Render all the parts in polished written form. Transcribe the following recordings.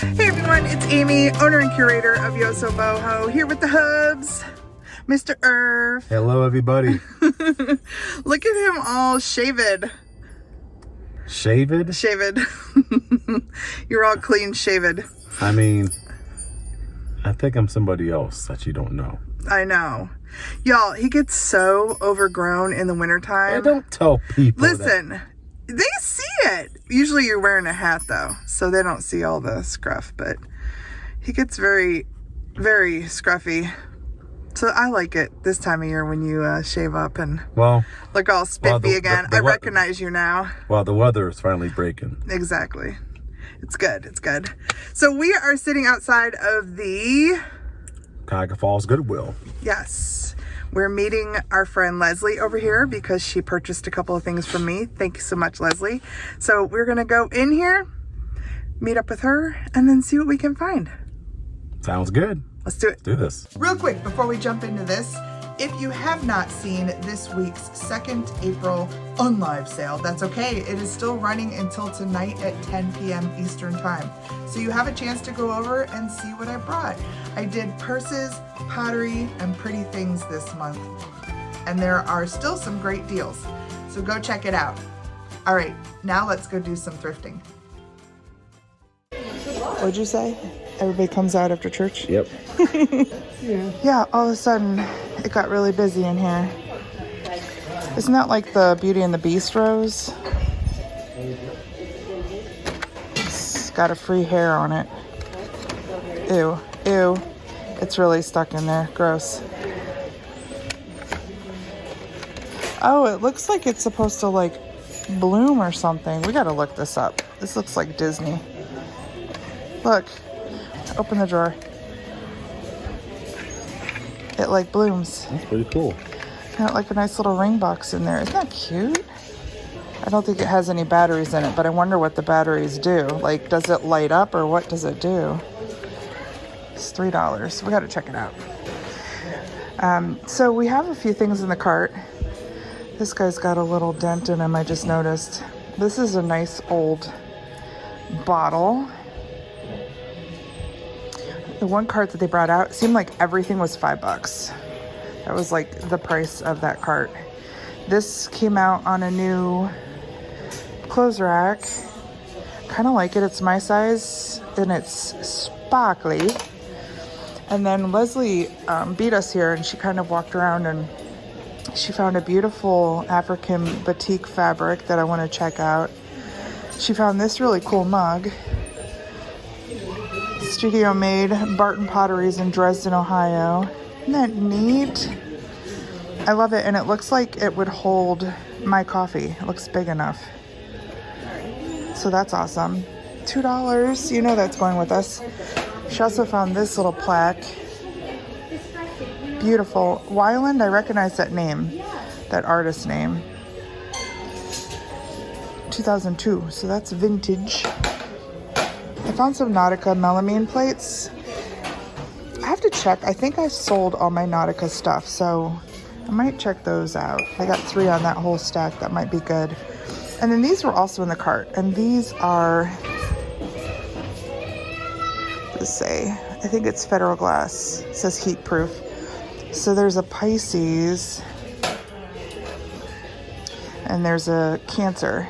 Hey everyone, it's Amy, owner and curator of Yosoboho, here with the hubs, Mr. Irf. Hello everybody. Look at him all shaved. Shaved? Shaved. You're all clean shaved. I mean, I think I'm somebody else that you don't know. I know. Y'all, he gets so overgrown in the wintertime. I don't tell people Listen, that. they see it. Usually you're wearing a hat though, so they don't see all the scruff, but he gets very, very scruffy. So I like it this time of year when you shave up and look all spiffy again. I recognize you now. Well, the weather is finally breaking. Exactly. It's good. It's good. So we are sitting outside of the Cuyahoga Falls Goodwill. Yes. We're meeting our friend Leslie over here because she purchased a couple of things from me. Thank you so much, Leslie. So we're going to go in here, meet up with her, and then see what we can find. Sounds good. Let's do it. Let's do this. Real quick, before we jump into this, if you have not seen this week's 2nd April Unlive sale, that's okay. It is still running until tonight at 10 p.m. Eastern Time. So you have a chance to go over and see what I brought. I did purses, pottery, and pretty things this month. And there are still some great deals. So go check it out. All right, now let's go do some thrifting. What'd you say? Everybody comes out after church? Yep. Yeah, all of a sudden it got really busy in here. Isn't that like the Beauty and the Beast rose? It's got a free hair on it. Ew, ew. It's really stuck in there. Gross. Oh, it looks like it's supposed to like bloom or something. We gotta look this up. This looks like Disney. Look. Open the drawer. It like blooms. That's pretty cool. Got like a nice little ring box in there. Isn't that cute? I don't think it has any batteries in it, but I wonder what the batteries do. Like, does it light up or what does it do? It's $3. We got to check it out. So we have a few things in the cart. This guy's got a little dent in him, I just noticed. This is a nice old bottle. The one cart that they brought out, it seemed like everything was $5. That was like the price of that cart. This came out on a new clothes rack. Kind of like it. It's my size and it's sparkly. And then Leslie beat us here and she kind of walked around and she found a beautiful African batik fabric that I want to check out. She found this really cool mug. Studio made Barton Potteries in Dresden, Ohio. Isn't that neat? I love it, and it looks like it would hold my coffee. It looks big enough. So that's awesome. $2, you know that's going with us. She also found this little plaque. Beautiful. Wyland, I recognize that name, that artist name. 2002, so that's vintage. I found some Nautica melamine plates. I have to check. I think I sold all my Nautica stuff, so I might check those out. I got 3 on that whole stack. That might be good. And then these were also in the cart. And these are, let's say, I think it's Federal Glass. It says heat proof. So there's a Pisces. And there's a Cancer.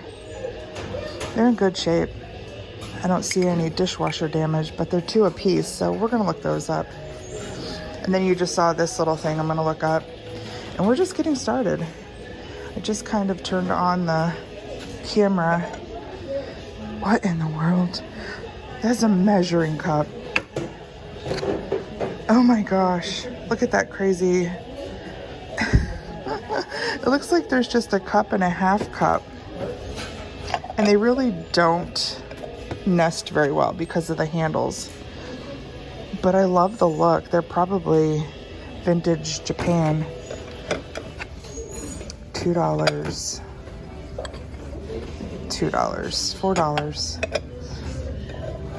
They're in good shape. I don't see any dishwasher damage, but they're 2 a piece, so we're gonna look those up. And then you just saw this little thing I'm gonna look up. And we're just getting started. I just kind of turned on the camera. What in the world? That's a measuring cup. Oh my gosh, look at that crazy. It looks like there's just a cup and a half cup. And they really don't nest very well because of the handles, but I love the look. They're probably vintage Japan. $2, $4.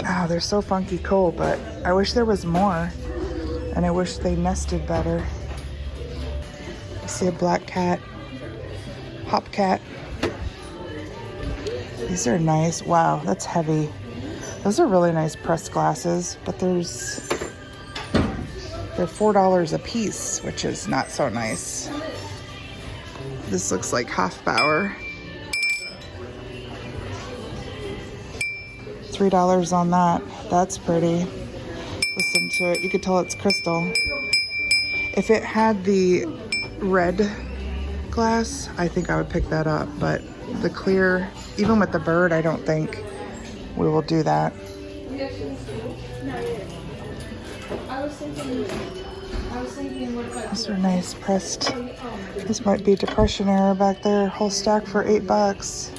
Oh, they're so funky cool, but I wish there was more, and I wish they nested better. I see a black cat, hop cat. These are nice. Wow, that's heavy. Those are really nice pressed glasses, but they're $4 a piece, which is not so nice. This looks like Hofbauer. $3 on that. That's pretty. Listen to it. You could tell it's crystal. If it had the red glass, I think I would pick that up. But the clear, even with the bird, I don't think we will do that. Those are nice pressed. This might be depression era back there. Whole stack for $8.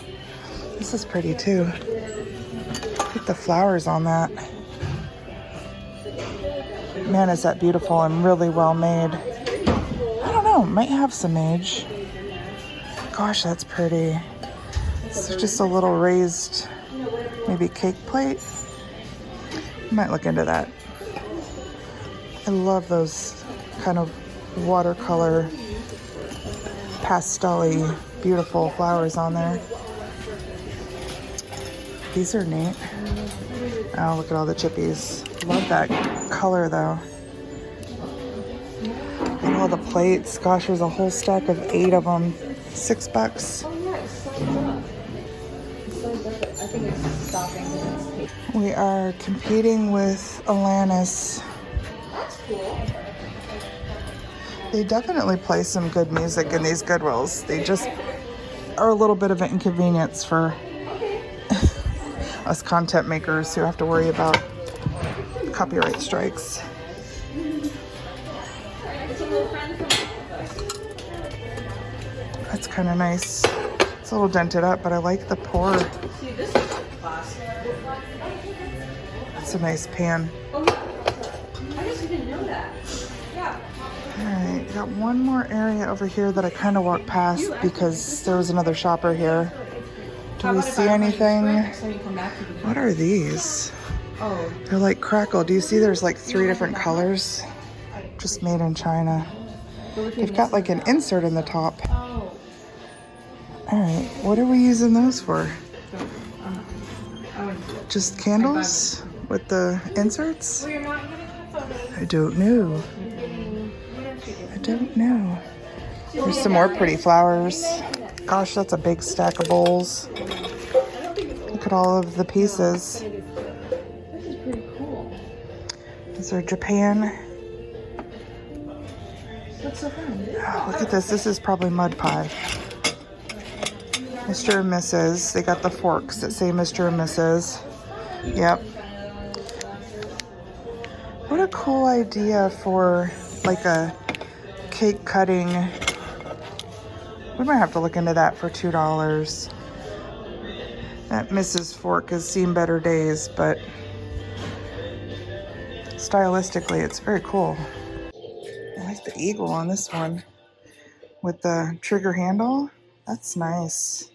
This is pretty too. Look at the flowers on that. Man, is that beautiful and really well made. I don't know, might have some age. Gosh, that's pretty. It's just a little raised, maybe cake plate. Might look into that. I love those kind of watercolor, pastel-y, beautiful flowers on there. These are neat. Oh, look at all the chippies. Love that color though. And all the plates. Gosh, there's a whole stack of 8 of them. $6. We are competing with Alanis. They definitely play some good music in these Goodwills. They just are a little bit of an inconvenience for us content makers who have to worry about copyright strikes. That's kind of nice. It's a little dented up, but I like the pour. It's a nice pan. Alright, got one more area over here that I kind of walked past because there was another shopper here. Do we see anything? What are these? They're like crackle. Do you see there's like 3 different colors? Just made in China. They've got like an insert in the top. Alright, what are we using those for? Just candles with the inserts? I don't know. I don't know. There's some more pretty flowers. Gosh, that's a big stack of bowls. Look at all of the pieces. These are Japan. Oh, look at this. This is probably mud pie. Mr. and Mrs. They got the forks that say Mr. and Mrs. Yep. What a cool idea for like a cake cutting. We might have to look into that for $2. That Mrs. Fork has seen better days, but stylistically it's very cool. I like the eagle on this one with the trigger handle. That's nice.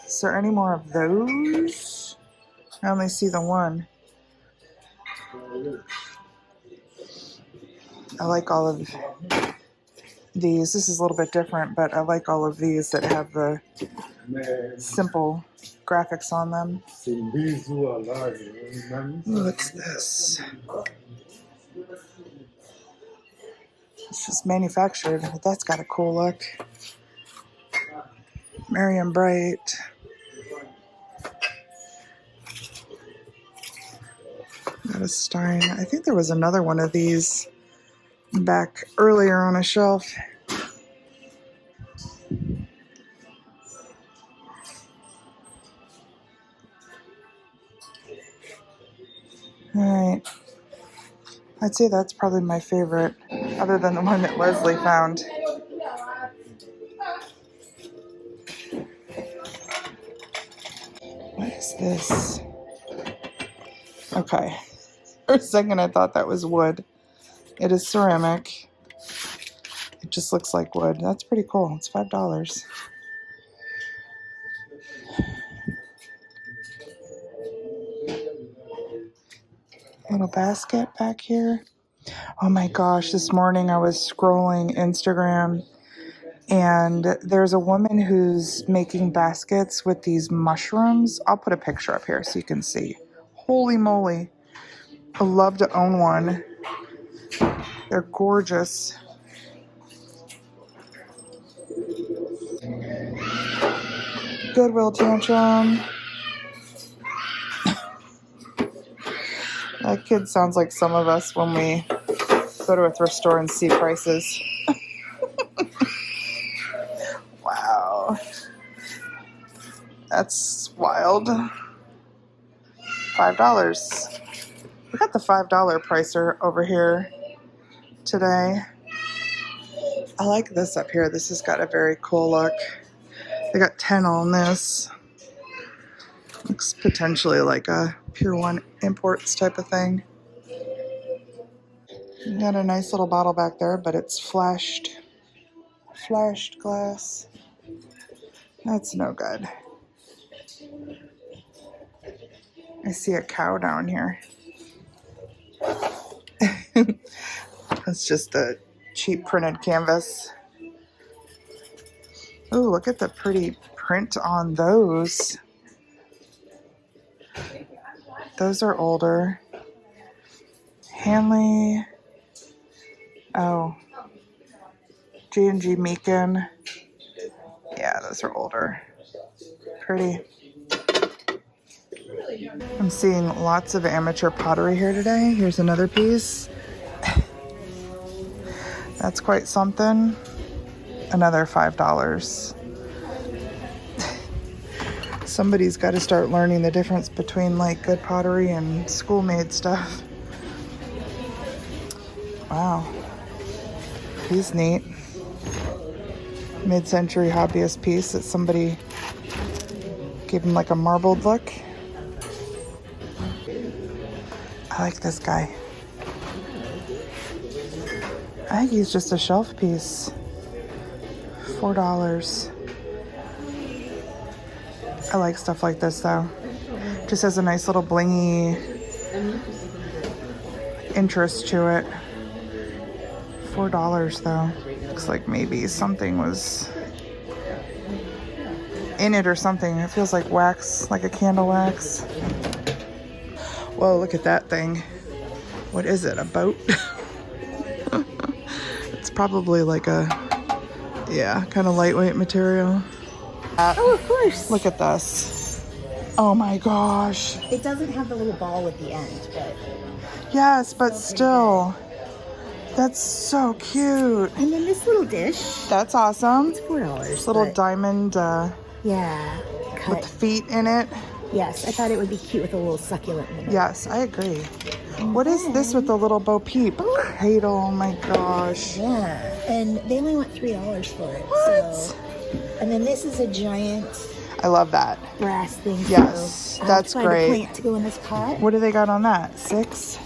Is there any more of those? I only see the one. I like all of these. This is a little bit different, but I like all of these that have the simple graphics on them. What's this? It's just manufactured, but that's got a cool look. Merriam Bright. Got a Stein. I think there was another one of these back earlier on a shelf. Alright. I'd say that's probably my favorite, other than the one that Leslie found. What is this? Okay. For a second I thought that was wood. It is ceramic. It just looks like wood. That's pretty cool. It's $5. Little basket back here. Oh my gosh, this morning I was scrolling Instagram And there's a woman who's making baskets with these mushrooms. I'll put a picture up here so you can see. Holy moly. I love to own one. They're gorgeous. Goodwill tantrum. That kid sounds like some of us when we go to a thrift store and see prices. Wow. That's wild. $5. We got the $5 pricer over here today. I like this up here. This has got a very cool look. They got 10 on this. Looks potentially like a Pier 1 Imports type of thing. You got a nice little bottle back there, but it's flashed glass. That's no good. I see a cow down here. That's just a cheap printed canvas. Oh, look at the pretty print on those. Those are older. Hanley. Oh. G&G Meakin. Yeah, those are older. Pretty. I'm seeing lots of amateur pottery here today. Here's another piece. That's quite something. Another $5. Somebody's got to start learning the difference between like good pottery and school-made stuff. Wow. He's neat. Mid-century hobbyist piece that somebody gave him like a marbled look. I like this guy. I think he's just a shelf piece. $4. I like stuff like this though. Just has a nice little blingy interest to it. $4 though. Looks like maybe something was in it or something. It feels like wax, like a candle wax. Whoa, look at that thing. What is it, a boat? It's probably like a, yeah, kind of lightweight material. Oh, of course. Look at this. Oh my gosh. It doesn't have the little ball at the end, but... Yes, but still. That's so cute. And then this little dish. That's awesome. It's $4. Little but, diamond yeah, cut. with feet in it. Yes, I thought it would be cute with a little succulent in it. Yes, I agree. What is this with the little Bo Peep cradle? Oh my gosh. Yeah, and they only want $3 for it. What? So. And then this is a giant I love that. brass thing. Yes, so that's I'll find great. a plant to go in this pot. What do they got on that? $6?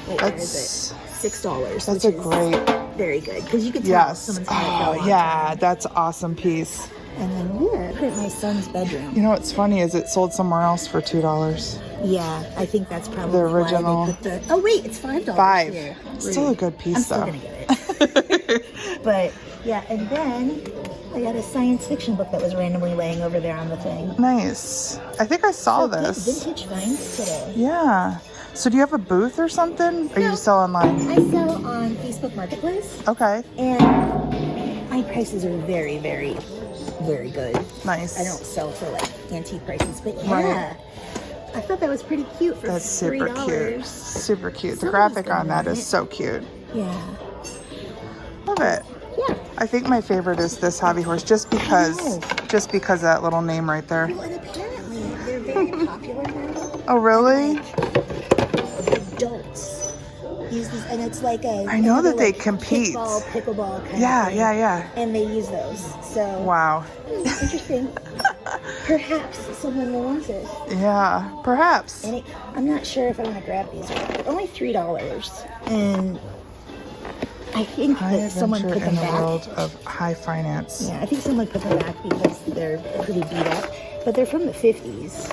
Wait, where is it? $6. That's a great. Very good, because you could tell Yes. someone's had it for a Oh long yeah, time. that's an awesome piece. And then here, I put it in my son's bedroom. You know what's funny is it sold somewhere else for $2. Yeah, I think that's probably The original. why they put the... Oh wait, it's $5 $5. here. Still a good piece I'm still though. gonna get it. But yeah, and then I got a science fiction book that was randomly laying over there on the thing. Nice. I think I saw So good this. vintage finds today. Yeah. So do you have a booth or something? Or you No. just sell online? I sell on Facebook Marketplace, Okay. and my prices are very, very, very good. Nice. I don't sell for like antique prices, but yeah. Right. I thought that was pretty cute for That's super $3. cute. Super cute. The Somebody's graphic gonna on that want is it. so cute. Yeah. Love it. Yeah. I think my favorite is this hobby horse just because of that little name right there. Well, and apparently they're very popular now. Oh really? Adults use these, and it's like a. I know that they like compete. Pickleball kind Yeah, of thing. yeah. And they use those. So. Wow. Interesting. Perhaps someone will want it. Yeah, perhaps. And I'm not sure if I want to grab these. They're only $3, and I think High that someone adventure put them in the back. world of high finance. Yeah, I think someone put them back because they're pretty beat up, but they're from the 50s.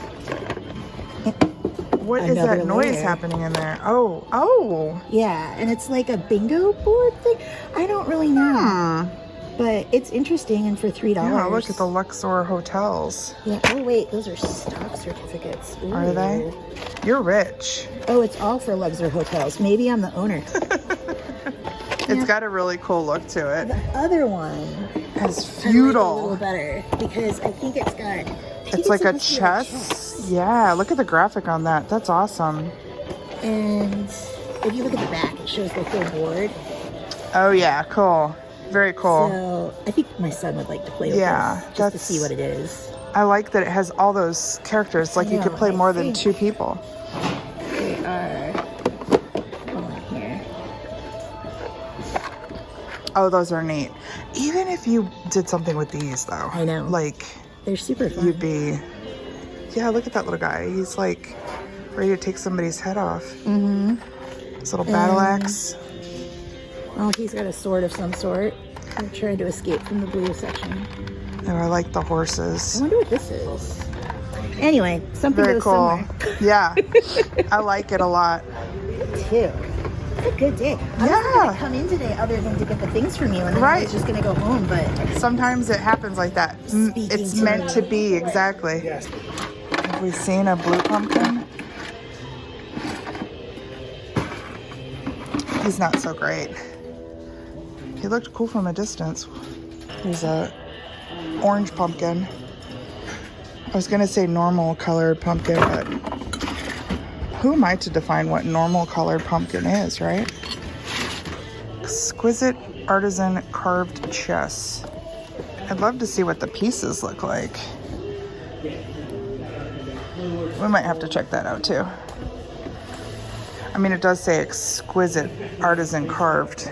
What is Another that noise layer. happening in there? Oh. Yeah, and it's like a bingo board thing. I don't really know. But it's interesting, and for $3. Yeah, look at the Luxor hotels. Yeah. Oh wait, those are stock certificates. Ooh. Are they? You're rich. Oh, it's all for Luxor hotels. Maybe I'm the owner. It's got a really cool look to it. The other one It's I like a feudal. little better because I think it's got. It's like a chess. Yeah, look at the graphic on that. That's awesome. And if you look at the back, it shows the whole board. Oh yeah, cool. Very cool. So I think my son would like to play with Yeah, this just to see what it is. I like that it has all those characters. Like you could play more than 2 people. They are. Hold on here. Oh, those are neat. Even if you did something with these, though. I know. Like, They're super fun. you'd be... Yeah, look at that little guy. He's, like, ready to take somebody's head off. Mm-hmm. His little battle axe. Oh, he's got a sword of some sort. I'm trying to escape from the blue section. Oh, I like the I horses. wonder what this is. Anyway, something Very goes cool. somewhere. Yeah. I like it a lot. Too. It's a good day. I wasn't going to come in today other than to get the things from you, and then I was just going to go home, but... Sometimes it happens like that. It's meant to be, exactly. Yes. Have we seen a blue pumpkin? He's not so great. He looked cool from a distance. Here's a orange pumpkin. I was gonna say normal colored pumpkin, but who am I to define what normal colored pumpkin is, right? Exquisite artisan carved chess. I'd love to see what the pieces look like. We might have to check that out too. I mean, it does say exquisite artisan carved.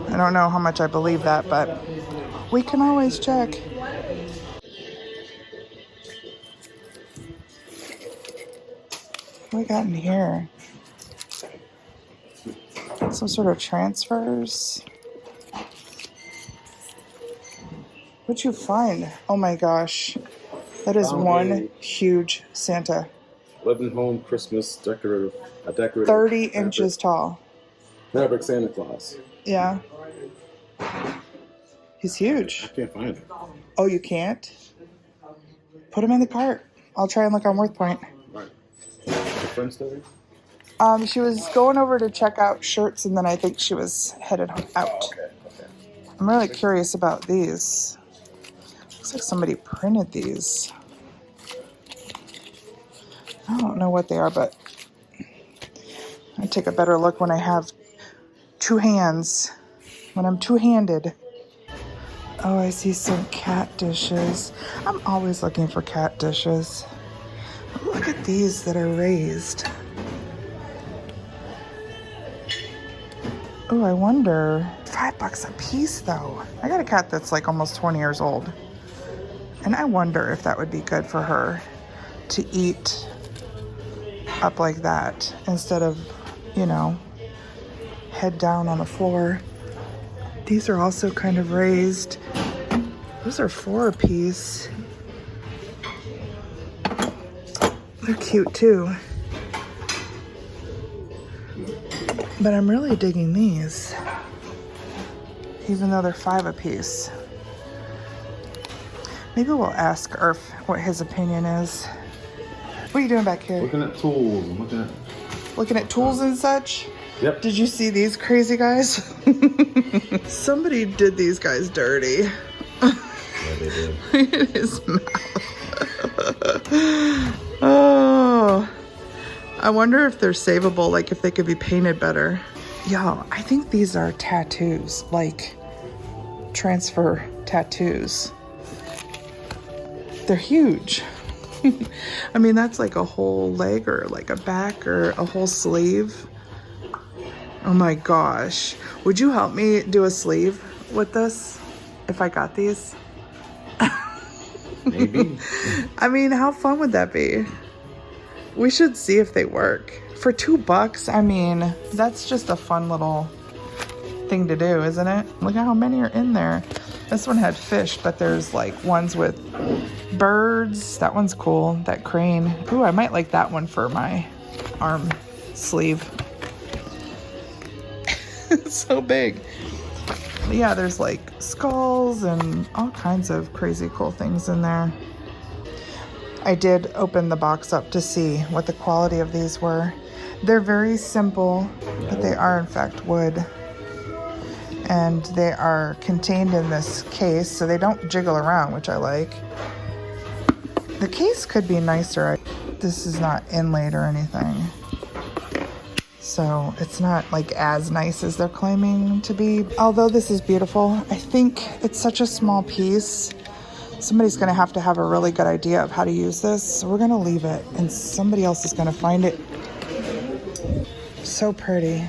I don't know how much I believe that, but we can always check. What we got in here? Some sort of transfers. What'd you find? Oh my gosh. That is one huge Santa. Living home Christmas decorative. A decorative 30 inches tall. fabric Santa Claus. Yeah. He's huge. I can't find it. Oh, you can't? Put him in the cart. I'll try and look on Worth Point. Right. Your friend still there? She was going over to check out shirts, and then I think she was headed out. Okay. I'm really curious about these. Looks like somebody printed these. I don't know what they are, but I take a better look when I have 2 hands. When I'm two-handed. Oh, I see some cat dishes. I'm always looking for cat dishes. Look at these that are raised. Oh, I wonder. $5 a piece, though. I got a cat that's like almost 20 years old. And I wonder if that would be good for her to eat up like that instead of, you know, head down on the floor. These are also kind of raised. Those are 4 a piece. They're cute too. But I'm really digging these, even though they're 5 a piece. Maybe we'll ask Irf what his opinion is. What are you doing back here? Looking at tools. Looking at tools and such? Yep. Did you see these crazy guys? Somebody did these guys dirty. Yeah, they did. Look at his mouth. Oh. I wonder if they're savable, like if they could be painted better. Yo, I think these are tattoos, like transfer tattoos. They're huge. I mean, that's like a whole leg or like a back or a whole sleeve. Oh my gosh. Would you help me do a sleeve with this if I got these? Maybe. I mean, how fun would that be? We should see if they work. For $2, I mean, that's just a fun little thing to do, isn't it? Look at how many are in there. This one had fish, but there's like ones with birds. That one's cool. That crane. Ooh, I might like that one for my arm sleeve. It's so big. Yeah, there's like skulls and all kinds of crazy cool things in there. I did open the box up to see what the quality of these were. They're very simple, but they are in fact wood. And they are contained in this case, so they don't jiggle around, which I like. The case could be nicer. This is not inlaid or anything, so it's not like as nice as they're claiming to be. Although this is beautiful, I think it's such a small piece. Somebody's gonna have to have a really good idea of how to use this, so we're gonna leave it, and somebody else is gonna find it. So pretty.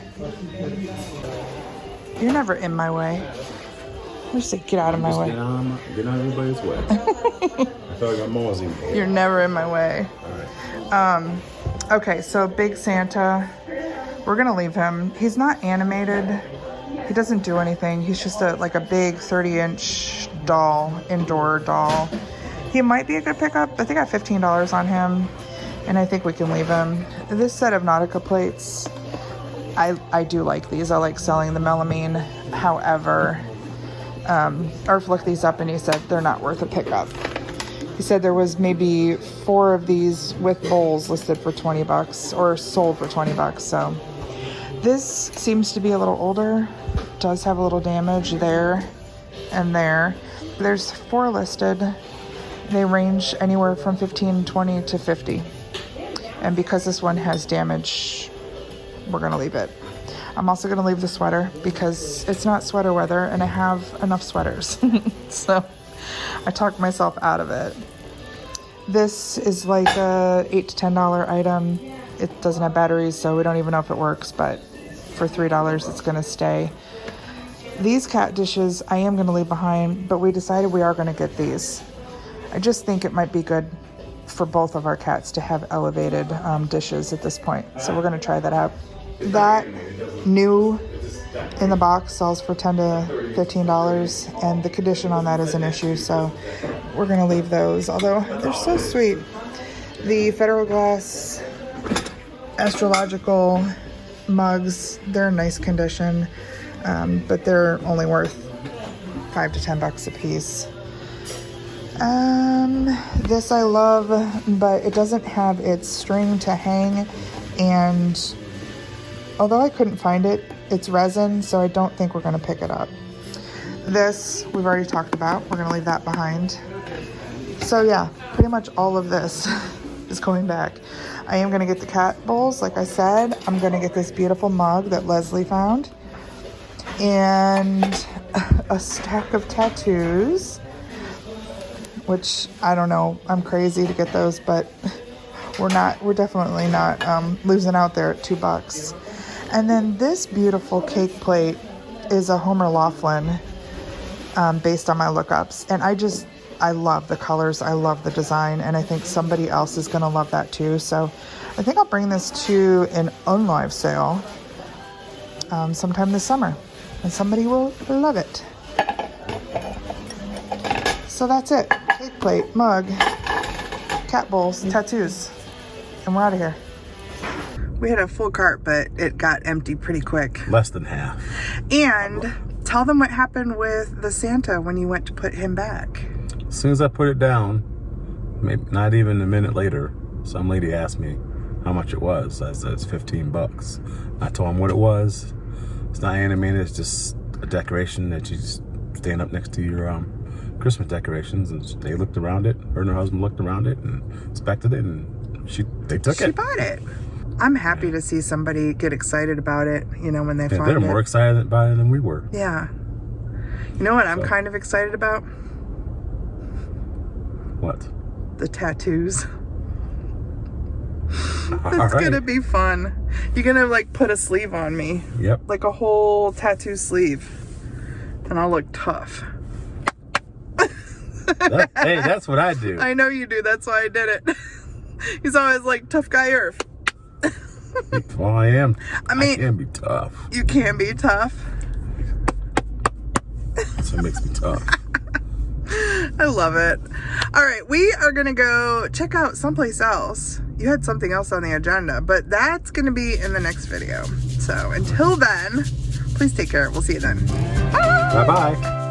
You're never in my way. I just say, get out of my way. Get out of everybody's way. I feel like I'm always in your way. You're never in my way. All right. Okay, so Big Santa, we're gonna leave him. He's not animated. He doesn't do anything. He's just like a big 30-inch doll, indoor doll. He might be a good pickup. I think I got $15 on him, and I think we can leave him. This set of Nautica plates, I do like these. I like selling the melamine. However, Irf looked these up and he said they're not worth a pickup. He said there was maybe 4 of these with bowls listed for $20 or sold for $20. So this seems to be a little older. It does have a little damage there and there. There's 4 listed. They range anywhere from $15, $20 to $50. And because this one has damage, we're gonna leave it. I'm also gonna leave the sweater because it's not sweater weather and I have enough sweaters. So I talked myself out of it. This is like a $8 to $10 item. It doesn't have batteries, so we don't even know if it works, but for $3 it's gonna stay. These cat dishes I am gonna leave behind, but we decided we are gonna get these. I just think it might be good for both of our cats to have elevated dishes at this point. So we're gonna try that out. That new in the box sells for $10 to $15, and the condition on that is an issue, so we're gonna leave those, although they're so sweet. The Federal Glass astrological mugs, they're in nice condition, but they're only worth $5 to $10 a piece. This I love, but it doesn't have its string to hang, and although I couldn't find it, it's resin, so I don't think we're going to pick it up. This we've already talked about. We're going to leave that behind. So yeah, pretty much all of this is going back. I am going to get the cat bowls, like I said. I'm going to get this beautiful mug that Leslie found, and a stack of tattoos, which I don't know, I'm crazy to get those, but we're definitely not losing out there at $2. And then this beautiful cake plate is a Homer Laughlin, based on my lookups. And I love the colors, I love the design, and I think somebody else is gonna love that too. So I think I'll bring this to an Unlive sale sometime this summer, and somebody will love it. So that's it. Cake plate, mug, cat bowls, tattoos, and we're out of here. We had a full cart, but it got empty pretty quick. Less than half. And tell them what happened with the Santa when you went to put him back. As soon as I put it down, maybe not even a minute later, some lady asked me how much it was. I said it's $15. I told them what it was. It's not animated, it's just a decoration that you just stand up next to your Christmas decorations. And they looked around it. Her and her husband looked around it and inspected it, and they took it. She bought it. I'm happy to see somebody get excited about it, when they find it. They're more excited about it than we were. Yeah. You know what I'm kind of excited about? What? The tattoos. It's gonna be fun. You're gonna put a sleeve on me. Yep. Like a whole tattoo sleeve. And I'll look tough. Hey, that's what I do. I know you do. That's why I did it. He's always like, tough guy Irf. Well, I am. I mean, I can be tough. You can be tough. That's what makes me tough. I love it. All right, we are going to go check out someplace else. You had something else on the agenda, but that's going to be in the next video. So until then, please Please take care. We'll see you then. Bye-bye.